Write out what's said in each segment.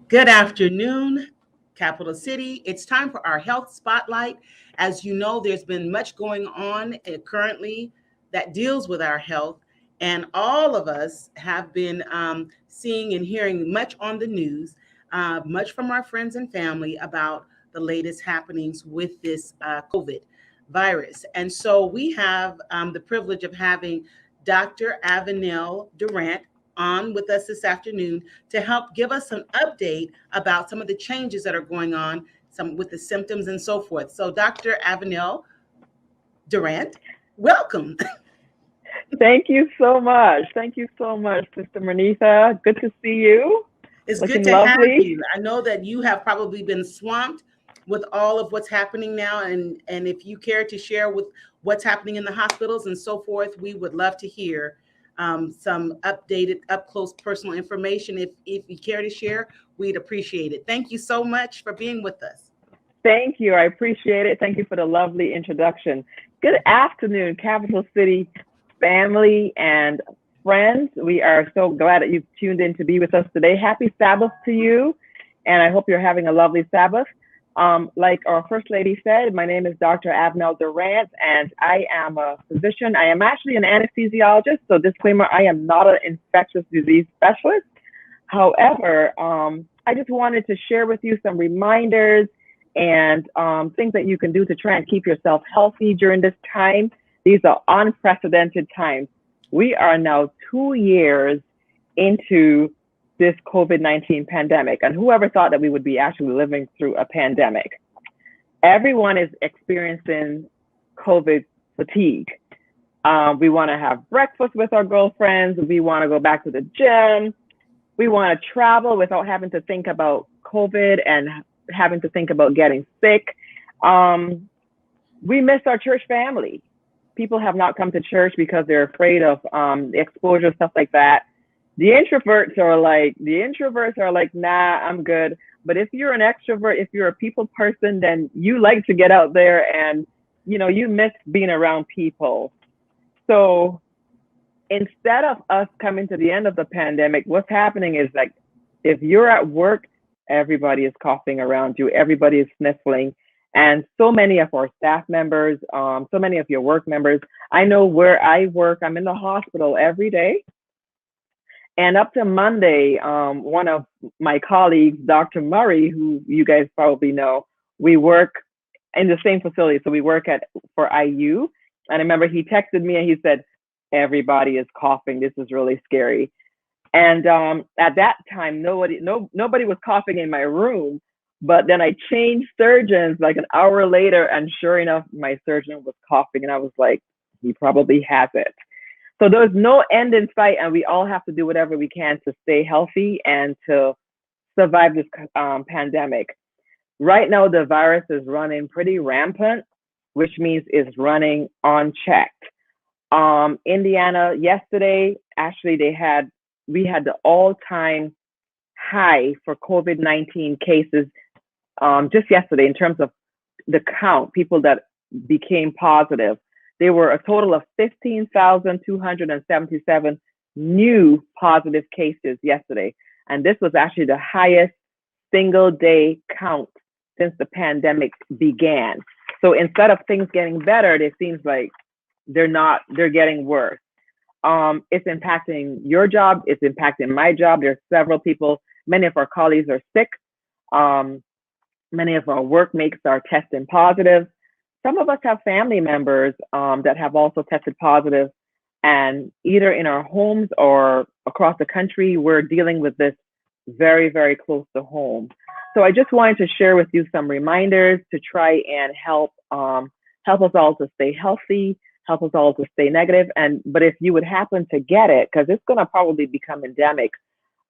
Good afternoon, Capital City. It's time for our health spotlight. As you know, there's been much going on currently that deals with our health, and all of us have been seeing and hearing much on the news, much from our friends and family about the latest happenings with this COVID virus. And so we have the privilege of having Dr. Avonelle Dorant on with us this afternoon to help give us an update about some of the changes that are going on, some with the symptoms and so forth. So, Dr. Avonelle Dorant, welcome. Thank you so much. Thank you so much, Sister Manitha. Good to see you. It's good Looking to have lovely. you. I know that you have probably been swamped with all of what's happening now, and if you care to share with what's happening in the hospitals and so forth, we would love to hear some updated, up close personal information. If you care to share, we'd appreciate it. Thank you so much for being with us. Thank you. I appreciate it. Thank you for the lovely introduction. Good afternoon, Capital City family and friends. We are so glad that you've tuned in to be with us today. Happy Sabbath to you, and I hope you're having a lovely Sabbath. Like our First Lady said, my name is Dr. Avonelle Dorant, and I am a physician. I am actually an anesthesiologist, so disclaimer, I am not an infectious disease specialist. However, I just wanted to share with you some reminders and things that you can do to try and keep yourself healthy during this time. These are unprecedented times. We are now 2 years into this COVID-19 pandemic, and whoever thought that we would be actually living through a pandemic? Everyone is experiencing COVID fatigue. We want to have breakfast with our girlfriends. We want to go back to the gym. We want to travel without having to think about COVID and having to think about getting sick. We miss our church family. People have not come to church because they're afraid of the exposure, stuff like that. The introverts are like, nah, I'm good. But if you're an extrovert, if you're a people person, then you like to get out there and, you miss being around people. So instead of us coming to the end of the pandemic, what's happening is like, if you're at work, everybody is coughing around you, everybody is sniffling. And so many of our staff members, so many of your work members, I know where I work, I'm in the hospital every day. And up to Monday, one of my colleagues, Dr. Murray, who you guys probably know, we work in the same facility. So we work for IU. And I remember he texted me and he said, everybody is coughing. This is really scary. And at that time, nobody was coughing in my room. But then I changed surgeons like an hour later, and sure enough, my surgeon was coughing. And I was like, he probably has it. So there's no end in sight, and we all have to do whatever we can to stay healthy and to survive this pandemic. Right now, the virus is running pretty rampant, which means it's running unchecked. Indiana yesterday, actually, we had the all-time high for COVID-19 cases just yesterday in terms of the count, people that became positive. There were a total of 15,277 new positive cases yesterday. And this was actually the highest single day count since the pandemic began. So instead of things getting better, it seems like they're getting worse. It's impacting your job. It's impacting my job. There's several people, many of our colleagues are sick. Many of our workmates are testing positive. Some of us have family members that have also tested positive, and either in our homes or across the country, we're dealing with this very, very close to home. So I just wanted to share with you some reminders to try and help us all to stay healthy, help us all to stay negative. But if you would happen to get it, because it's going to probably become endemic,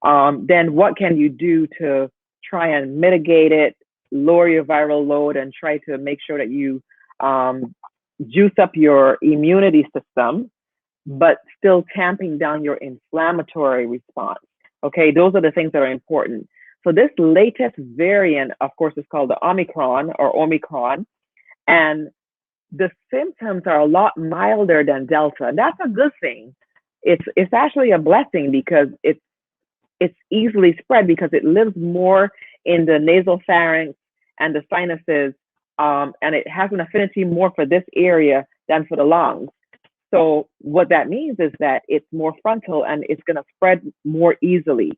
then what can you do to try and mitigate it, lower your viral load, and try to make sure that you juice up your immunity system, but still tamping down your inflammatory response. Okay, those are the things that are important. So this latest variant, of course, is called the Omicron, and the symptoms are a lot milder than Delta, and that's a good thing. It's actually a blessing because it's it's easily spread because it lives more in the nasal pharynx and the sinuses, and it has an affinity more for this area than for the lungs. So what that means is that it's more frontal and it's going to spread more easily.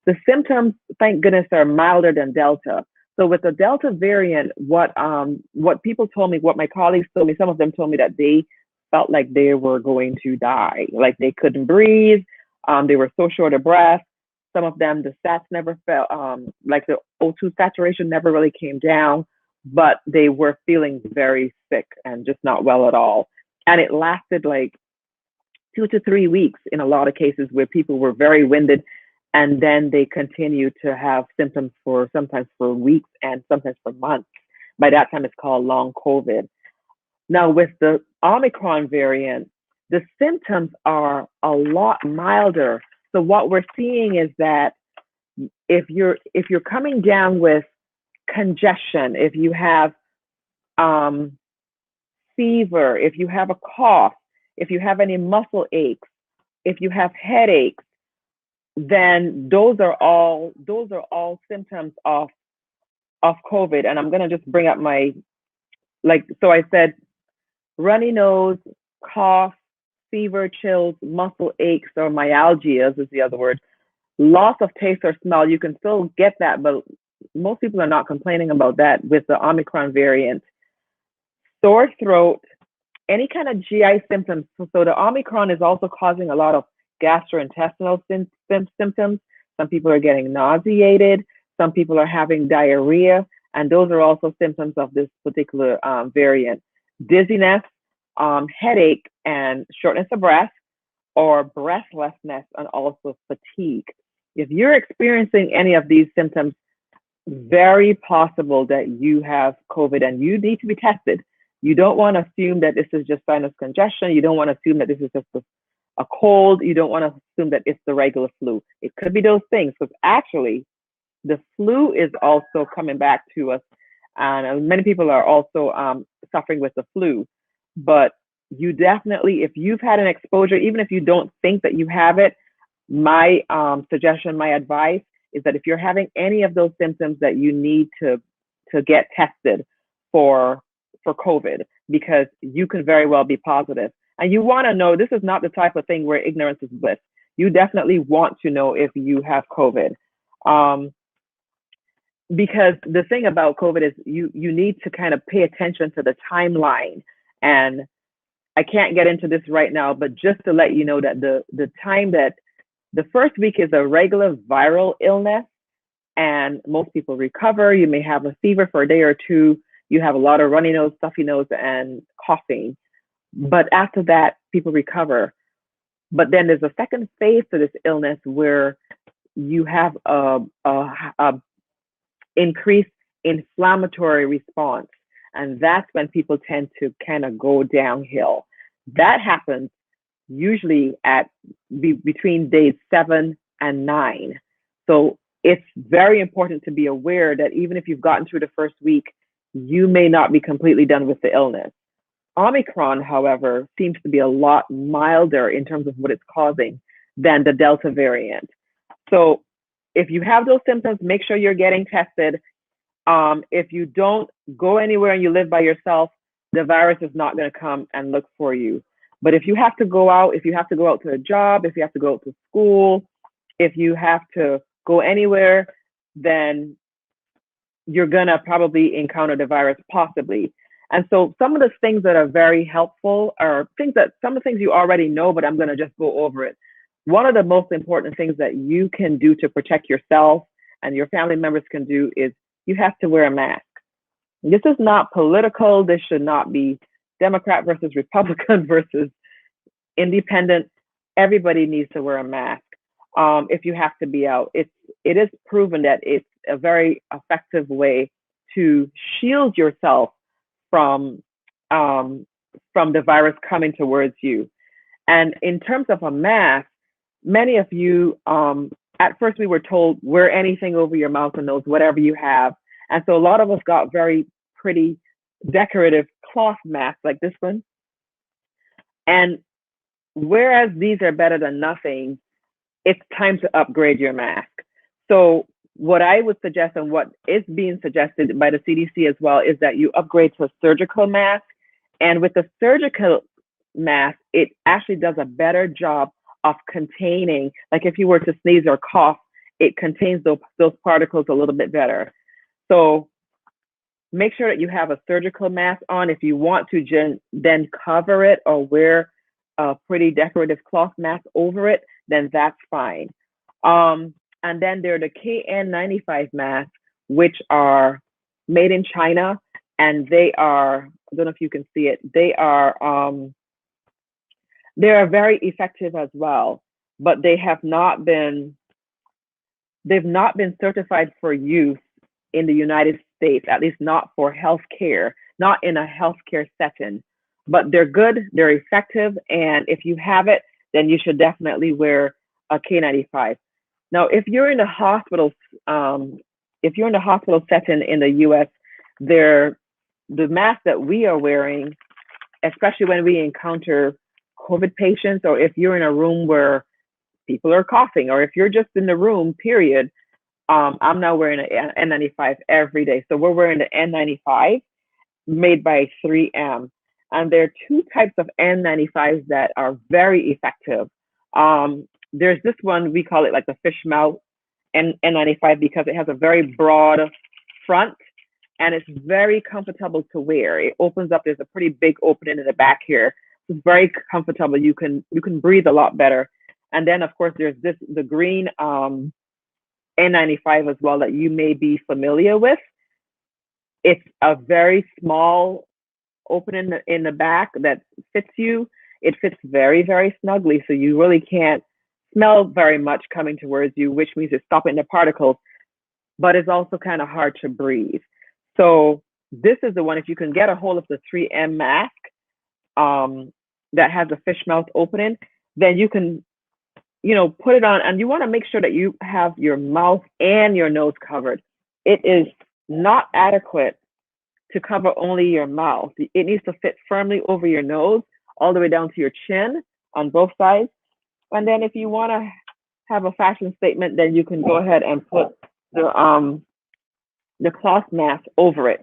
The symptoms, thank goodness, are milder than Delta. So with the Delta variant, what people told me, what my colleagues told me, some of them told me that they felt like they were going to die, like they couldn't breathe, they were so short of breath. Some of them, the stats never fell, like the O2 saturation never really came down, but they were feeling very sick and just not well at all. And it lasted like 2 to 3 weeks in a lot of cases where people were very winded, and then they continue to have symptoms for sometimes for weeks and sometimes for months. By that time, it's called long COVID. Now, with the Omicron variant, the symptoms are a lot milder. So what we're seeing is that if you're coming down with congestion, if you have fever, if you have a cough, if you have any muscle aches, if you have headaches, then those are all symptoms of COVID. And I'm gonna just bring up my, so I said runny nose, cough, fever, chills, muscle aches, or myalgias is the other word. Loss of taste or smell, you can still get that, but most people are not complaining about that with the Omicron variant. Sore throat, any kind of GI symptoms. So the Omicron is also causing a lot of gastrointestinal symptoms. Some people are getting nauseated. Some people are having diarrhea. And those are also symptoms of this particular variant. Dizziness, headache, and shortness of breath, or breathlessness, and also fatigue. If you're experiencing any of these symptoms, very possible that you have COVID and you need to be tested. You don't want to assume that this is just sinus congestion. You don't want to assume that this is just a cold. You don't want to assume that it's the regular flu. It could be those things, because actually the flu is also coming back to us. And many people are also suffering with the flu. But you definitely, if you've had an exposure, even if you don't think that you have it, my suggestion, my advice is that if you're having any of those symptoms, that you need to get tested for COVID, because you could very well be positive. And you want to know, this is not the type of thing where ignorance is bliss. You definitely want to know if you have COVID. Because the thing about COVID is you need to kind of pay attention to the timeline. And I can't get into this right now, but just to let you know that the time that the first week is a regular viral illness, and most people recover. You may have a fever for a day or two. You have a lot of runny nose, stuffy nose, and coughing. But after that, people recover. But then there's a second phase to this illness where you have a increased inflammatory response. And that's when people tend to kind of go downhill. That happens usually at between days 7 and 9. So it's very important to be aware that even if you've gotten through the first week, you may not be completely done with the illness. Omicron, however, seems to be a lot milder in terms of what it's causing than the Delta variant. So if you have those symptoms, make sure you're getting tested. If you don't go anywhere and you live by yourself, the virus is not going to come and look for you. But if you have to go out, if you have to go out to a job, if you have to go out to school, if you have to go anywhere, then you're going to probably encounter the virus, possibly. And so some of the things that are very helpful are some of the things you already know, but I'm going to just go over it. One of the most important things that you can do to protect yourself and your family members can do is you have to wear a mask. This is not political. This should not be Democrat versus Republican versus independent. Everybody needs to wear a mask if you have to be out. It is proven that it's a very effective way to shield yourself from the virus coming towards you. And in terms of a mask, many of you, at first we were told, wear anything over your mouth and nose, whatever you have. And so a lot of us got very pretty decorative cloth masks like this one. And whereas these are better than nothing, it's time to upgrade your mask. So what I would suggest, and what is being suggested by the CDC as well, is that you upgrade to a surgical mask. And with the surgical mask, it actually does a better job of containing, like if you were to sneeze or cough, it contains those particles a little bit better. So make sure that you have a surgical mask on. If you want to then cover it or wear a pretty decorative cloth mask over it, then that's fine. And then there are the KN95 masks, which are made in China, and they are, I don't know if you can see it, they are very effective as well, but they've not been certified for use in the United States, at least not for healthcare, not in a healthcare setting. But they're good, they're effective, and if you have it, then you should definitely wear a K95. Now, if you're in a hospital, setting in the U.S., the mask that we are wearing, especially when we encounter COVID patients, or if you're in a room where people are coughing, or if you're just in the room, period, I'm now wearing an N95 every day. So we're wearing the N95 made by 3M. And there are two types of N95s that are very effective. There's this one, we call it like the fish mouth N95, because it has a very broad front and it's very comfortable to wear. It opens up, there's a pretty big opening in the back here. It's very comfortable. You can breathe a lot better. And then of course there's the green N95 as well that you may be familiar with. It's a very small opening in the back that fits you. It fits very, very snugly, so you really can't smell very much coming towards you, which means it's stopping the particles, but it's also kind of hard to breathe. So this is the one, if you can get a hold of the 3M mask that has a fish mouth opening, then you can, put it on, and you want to make sure that you have your mouth and your nose covered. It is not adequate to cover only your mouth. It needs to fit firmly over your nose, all the way down to your chin on both sides. And then if you want to have a fashion statement, then you can go ahead and put the cloth mask over it,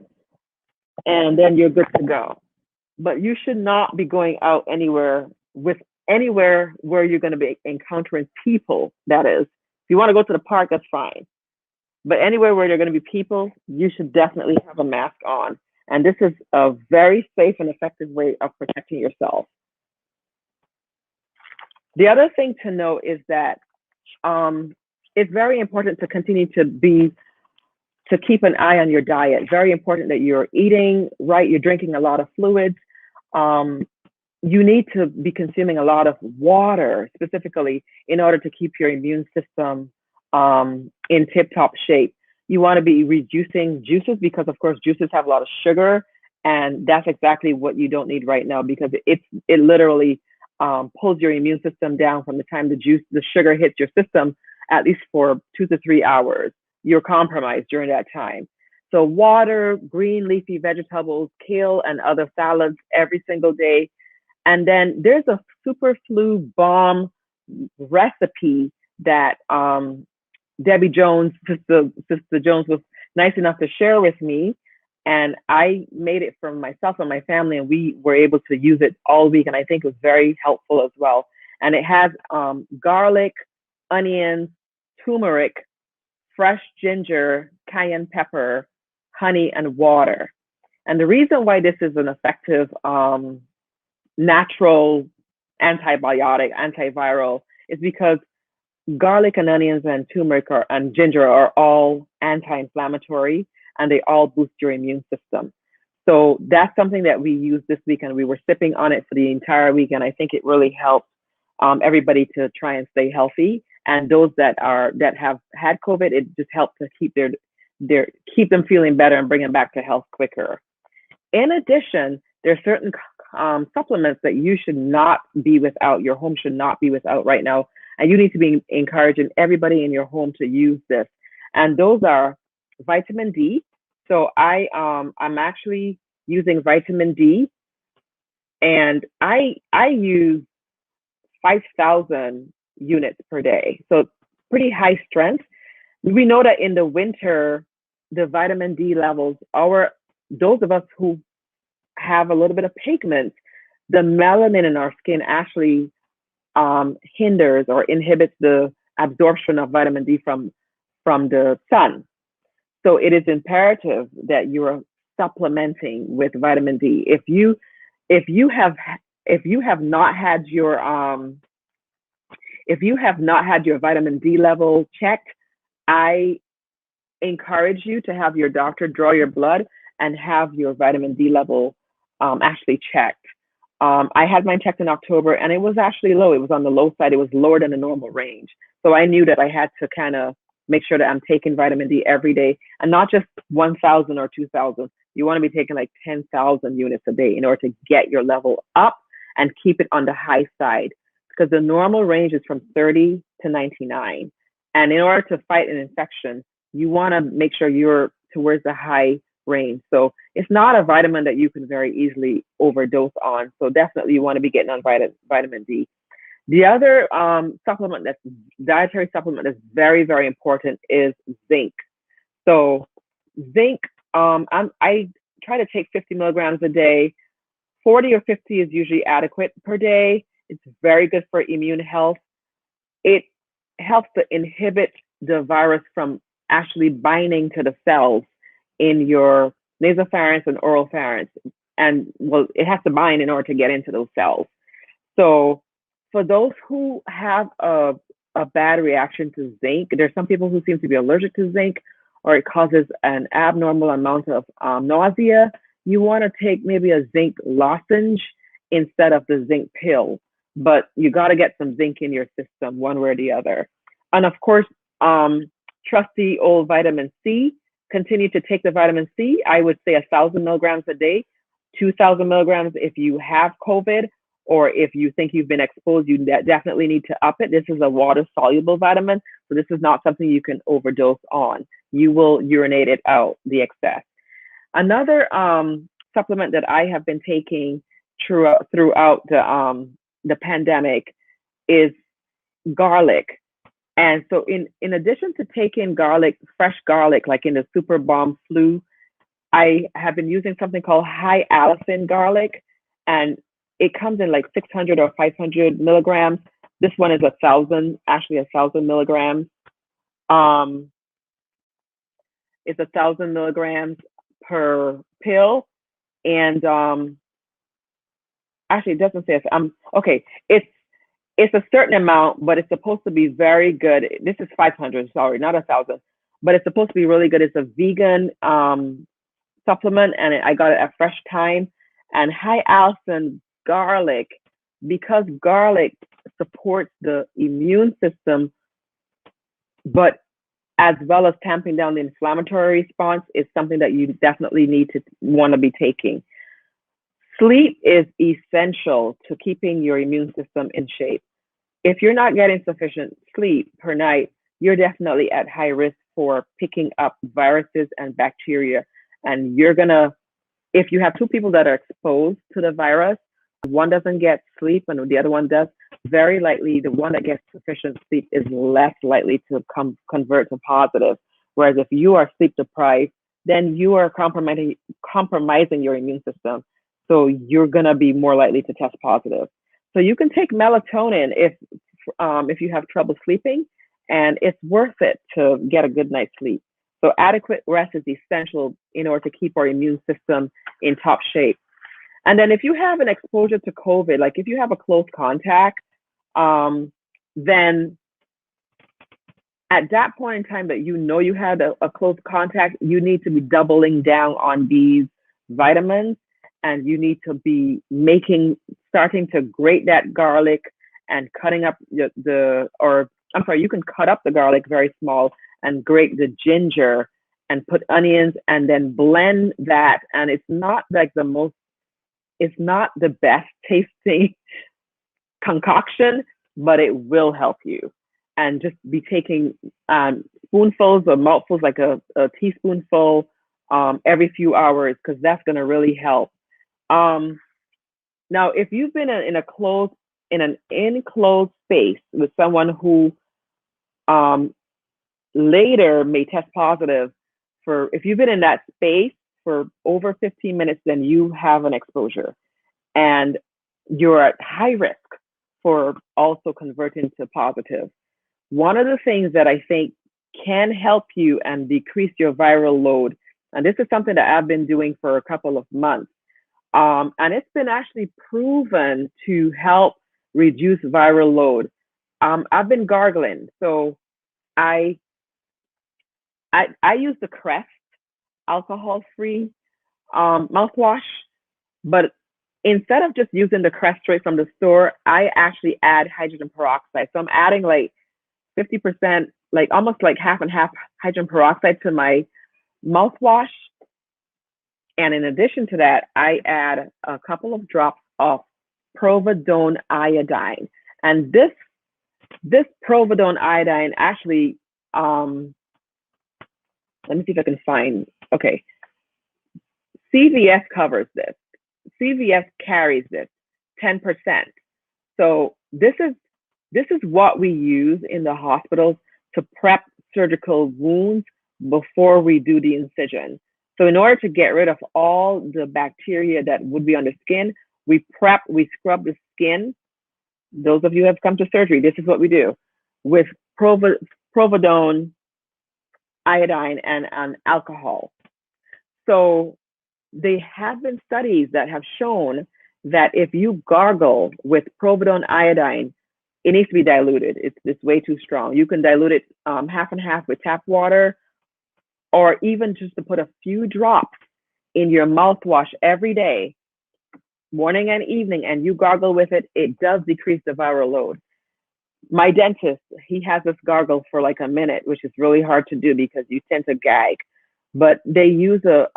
and then you're good to go. But you should not be going out anywhere where you're going to be encountering people. That is, if you want to go to the park, that's fine. But anywhere where there are going to be people, you should definitely have a mask on. And this is a very safe and effective way of protecting yourself. The other thing to note is that it's very important to continue to keep an eye on your diet. Very important that you're eating right, you're drinking a lot of fluids. You need to be consuming a lot of water specifically in order to keep your immune system in tip-top shape. You want to be reducing juices, because of course juices have a lot of sugar, and that's exactly what you don't need right now, because it literally pulls your immune system down from the time the sugar hits your system, at least for 2 to 3 hours. You're compromised during that time. So water, green leafy vegetables, kale and other salads every single day. And then there's a super flu bomb recipe that Debbie Jones, Sister Jones, was nice enough to share with me. And I made it for myself and my family, and we were able to use it all week. And I think it was very helpful as well. And it has garlic, onions, turmeric, fresh ginger, cayenne pepper, honey, and water. And the reason why this is an effective natural antibiotic, antiviral, is because garlic and onions and turmeric and ginger are all anti-inflammatory, and they all boost your immune system. So that's something that we used this week, and we were sipping on it for the entire week. And I think it really helped everybody to try and stay healthy. And those that have had COVID, it just helped to keep keep them feeling better and bring them back to health quicker. In addition, there are certain supplements that you should not be without, your home should not be without right now. And you need to be encouraging everybody in your home to use this. And those are vitamin D. So I'm actually using vitamin D, and I use 5,000 units per day. So pretty high strength. We know that in the winter, the vitamin D levels, those of us who have a little bit of pigment, the melanin in our skin actually hinders or inhibits the absorption of vitamin D from the sun. So it is imperative that you are supplementing with vitamin D. If you have if you have not had your if you have not had your vitamin D level checked, I encourage you to have your doctor draw your blood and have your vitamin D level actually checked. I had mine checked in October and it was actually low. It was on the low side. It was lower than the normal range. So I knew that I had to kind of make sure that I'm taking vitamin D every day and not just 1,000 or 2,000. You want to be taking like 10,000 units a day in order to get your level up and keep it on the high side because the normal range is from 30 to 99. And in order to fight an infection, you want to make sure you're towards the high range. So it's not a vitamin that you can very easily overdose on. So definitely you want to be getting on vitamin D. The other dietary supplement that's very, very important is zinc. So zinc, I try to take 50 milligrams a day. 40 or 50 is usually adequate per day. It's very good for immune health. It helps to inhibit the virus from actually binding to the cells in your nasopharynx and oropharynx. And well, it has to bind in order to get into those cells. So for those who have a bad reaction to zinc, there's some people who seem to be allergic to zinc or it causes an abnormal amount of nausea. You want to take maybe a zinc lozenge instead of the zinc pill, but you got to get some zinc in your system one way or the other. And of course, trusty old vitamin C. Continue to take the vitamin C. I would say 1,000 milligrams a day, 2,000 milligrams if you have COVID, or if you think you've been exposed, you definitely need to up it. This is a water-soluble vitamin, so this is not something you can overdose on. You will urinate it out, the excess. Another supplement that I have been taking throughout the pandemic is garlic. And so in addition to taking garlic, fresh garlic, like in the Super Bomb Flu, I have been using something called high allicin garlic, and it comes in like 600 or 500 milligrams. This one is 1,000 milligrams. It's 1,000 milligrams per pill, and actually it doesn't say. Okay, it's a certain amount, but it's supposed to be very good. This is 500, sorry, not 1,000, but it's supposed to be really good. It's a vegan supplement, and I got it at Fresh Time. And high allicin garlic, because garlic supports the immune system, but as well as tamping down the inflammatory response, is something that you definitely need to want to be taking. Sleep is essential to keeping your immune system in shape. If you're not getting sufficient sleep per night, you're definitely at high risk for picking up viruses and bacteria. And if you have two people that are exposed to the virus, one doesn't get sleep and the other one does, very likely the one that gets sufficient sleep is less likely to convert to positive. Whereas if you are sleep deprived, then you are compromising your immune system. So you're going to be more likely to test positive. So you can take melatonin if you have trouble sleeping, and it's worth it to get a good night's sleep. So adequate rest is essential in order to keep our immune system in top shape. And then if you have an exposure to COVID, like if you have a close contact, then at that point in time that you know you had a close contact, you need to be doubling down on these vitamins, and you need to be starting to grate that garlic and cutting up you can cut up the garlic very small and grate the ginger and put onions and then blend that. And it's not the best tasting concoction, but it will help you. And just be taking spoonfuls or mouthfuls, like a teaspoonful every few hours, because that's going to really help. Now, if you've been in a close in an enclosed space with someone who um, later may test positive for, if you've been in that space for over 15 minutes, then you have an exposure and you're at high risk for also converting to positive. One of the things that I think can help you and decrease your viral load, and this is something that I've been doing for a couple of months, and it's been actually proven to help reduce viral load. I've been gargling, so I I use the Crest alcohol-free mouthwash, but instead of just using the Crest straight from the store, I actually add hydrogen peroxide. So I'm adding like 50%, like almost like half and half hydrogen peroxide to my mouthwash. And in addition to that, I add a couple of drops of providone iodine. And this providone iodine actually, let me see if I can find, okay. CVS covers this. CVS carries this 10%. So this is what we use in the hospitals to prep surgical wounds before we do the incision. So in order to get rid of all the bacteria that would be on the skin, we scrub the skin. Those of you who have come to surgery, this is what we do with providone, iodine, and alcohol. So there have been studies that have shown that if you gargle with providone iodine, it needs to be diluted. It's way too strong. You can dilute it half and half with tap water, or even just to put a few drops in your mouthwash every day, morning and evening, and you gargle with it, it does decrease the viral load. My dentist, he has us gargle for like a minute, which is really hard to do because you tend to gag. But they use a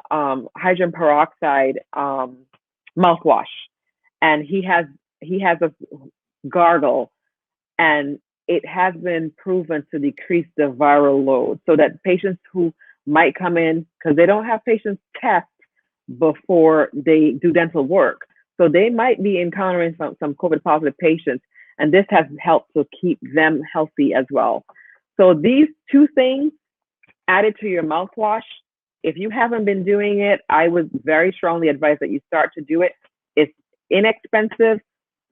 hydrogen peroxide mouthwash, and he has us gargle, and it has been proven to decrease the viral load, so that patients who might come in, because they don't have patients test before they do dental work, so they might be encountering some COVID positive patients, and this has helped to keep them healthy as well. So these two things added to your mouthwash, if you haven't been doing it, I would very strongly advise that you start to do it. It's inexpensive,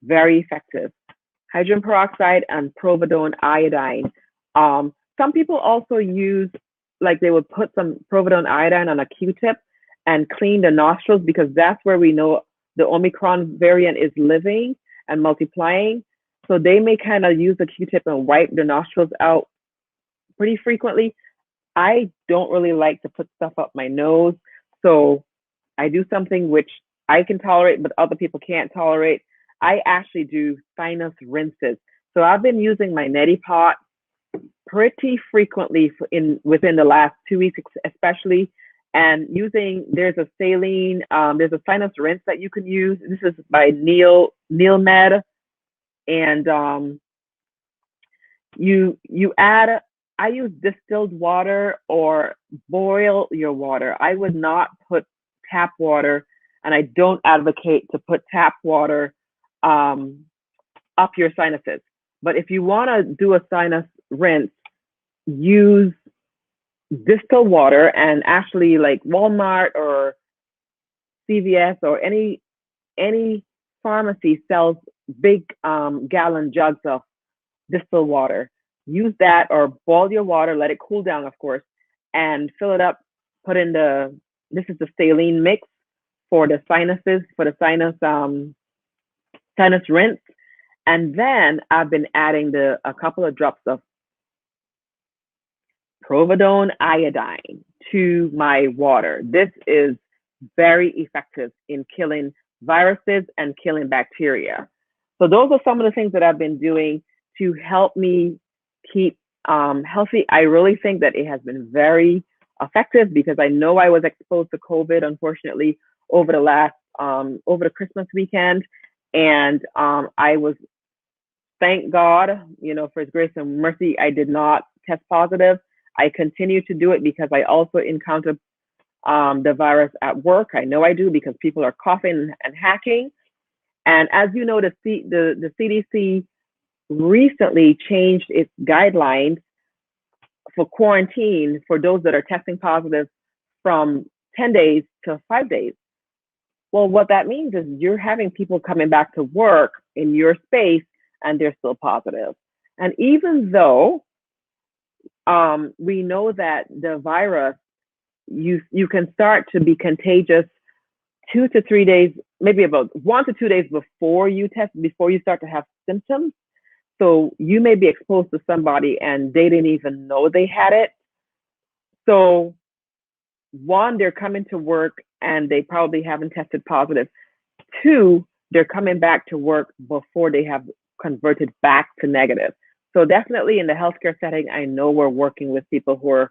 very effective. Hydrogen peroxide and providone iodine. Some people also use, like they would put some providone iodine on a Q-tip and clean the nostrils, because that's where we know the Omicron variant is living and multiplying. So they may kind of use the Q-tip and wipe the nostrils out pretty frequently. I don't really like to put stuff up my nose, so I do something which I can tolerate, but other people can't tolerate. I actually do sinus rinses. So I've been using my neti pot pretty frequently within the last 2 weeks, especially, and there's a saline, there's a sinus rinse that you can use. This is by Neil Med, and you add. I use distilled water or boil your water. I would not put tap water, and I don't advocate to put tap water up your sinuses. But if you want to do a sinus rinse, use distilled water, and actually like Walmart or CVS or any pharmacy sells big gallon jugs of distilled water. Use that, or boil your water, let it cool down, of course, and fill it up. Put in this is the saline mix for the sinuses, for the sinus rinse. And then I've been adding a couple of drops of providone iodine to my water. This is very effective in killing viruses and killing bacteria. So those are some of the things that I've been doing to help me keep healthy. I really think that it has been very effective, because I know I was exposed to COVID, unfortunately, over the Christmas weekend, and I was, thank God, for His grace and mercy, I did not test positive. I continue to do it because I also encountered the virus at work. I know I do, because people are coughing and hacking, And as you know, the CDC recently changed its guidelines for quarantine for those that are testing positive from 10 days to 5 days. Well, what that means is you're having people coming back to work in your space and they're still positive. And even though we know that the virus, you can start to be contagious 2 to 3 days, maybe about 1 to 2 days before you start to have symptoms. So you may be exposed to somebody and they didn't even know they had it. So one, they're coming to work and they probably haven't tested positive. Two, they're coming back to work before they have converted back to negative. So definitely in the healthcare setting, I know we're working with people who are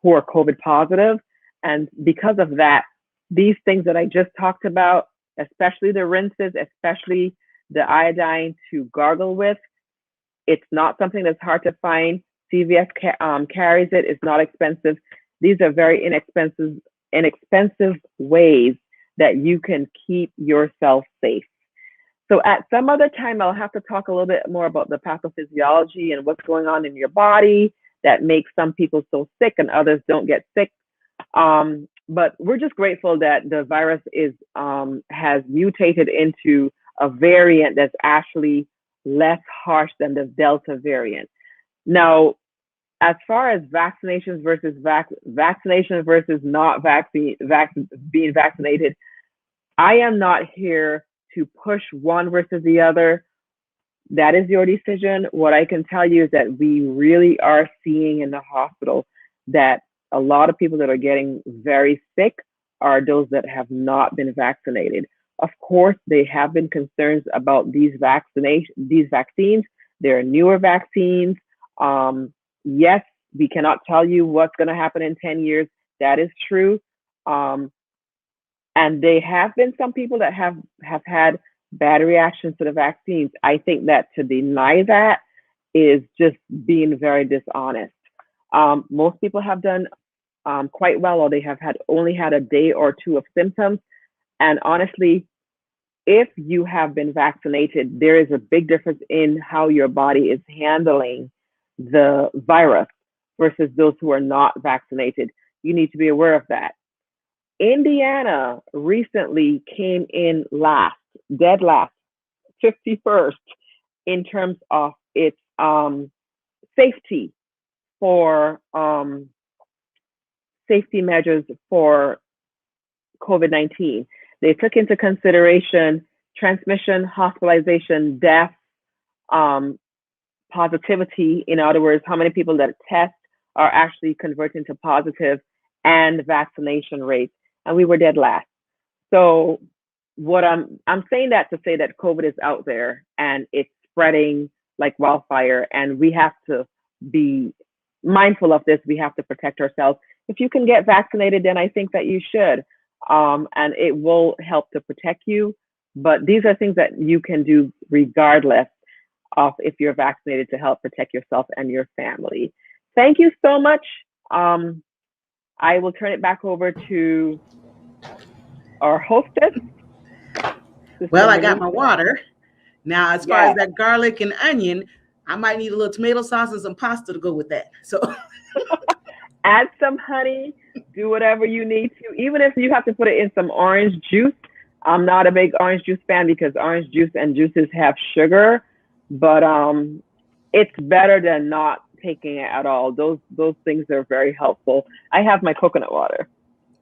COVID positive. And because of that, these things that I just talked about, especially the rinses, especially the iodine to gargle with, it's not something that's hard to find. CVS carries it. It's not expensive. These are very inexpensive ways that you can keep yourself safe. So at some other time, I'll have to talk a little bit more about the pathophysiology and what's going on in your body that makes some people so sick and others don't get sick. But we're just grateful that the virus has mutated into a variant that's actually less harsh than the Delta variant. Now, as far as vaccinations versus vaccination versus not being vaccinated, I am not here to push one versus the other. That is your decision. What I can tell you is that we really are seeing in the hospital that a lot of people that are getting very sick are those that have not been vaccinated. Of course, there have been concerns about these vaccines. There are newer vaccines. Yes, we cannot tell you what's going to happen in 10 years. That is true. And there have been some people that have had bad reactions to the vaccines. I think that to deny that is just being very dishonest. Most people have done quite well, or they have only had a day or two of symptoms. And honestly, if you have been vaccinated, there is a big difference in how your body is handling the virus versus those who are not vaccinated. You need to be aware of that. Indiana recently came in last, dead last, 51st in terms of its safety for safety measures for COVID-19. They took into consideration transmission, hospitalization, death, positivity. In other words, how many people that test are actually converting to positive, and vaccination rates. And we were dead last. So what I'm saying that to say that COVID is out there and it's spreading like wildfire, and we have to be mindful of this. We have to protect ourselves. If you can get vaccinated, then I think that you should. And it will help to protect you. But these are things that you can do regardless of if you're vaccinated to help protect yourself and your family. Thank you so much. I will turn it back over to our hostess. Well, I got my water. Now, as far as that garlic and onion, I might need a little tomato sauce and some pasta to go with that. So add some honey, do whatever you need to, even if you have to put it in some orange juice. I'm not a big orange juice fan because orange juice and juices have sugar, but it's better than not taking it at all. Those things are very helpful. I have my coconut water.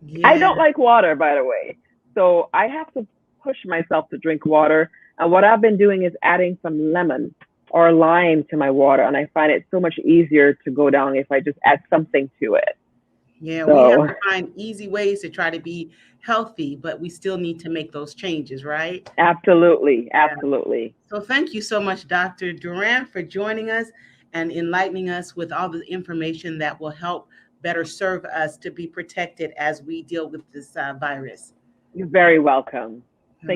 Yeah. I don't like water, by the way, so I have to push myself to drink water. And what I've been doing is adding some lemon or lime to my water, and I find it so much easier to go down if I just add something to it. Yeah, so we have to find easy ways to try to be healthy, but we still need to make those changes, right? Absolutely, absolutely. Yeah. So thank you so much, Dr. Dorant, for joining us and enlightening us with all the information that will help better serve us to be protected as we deal with this virus. You're very welcome.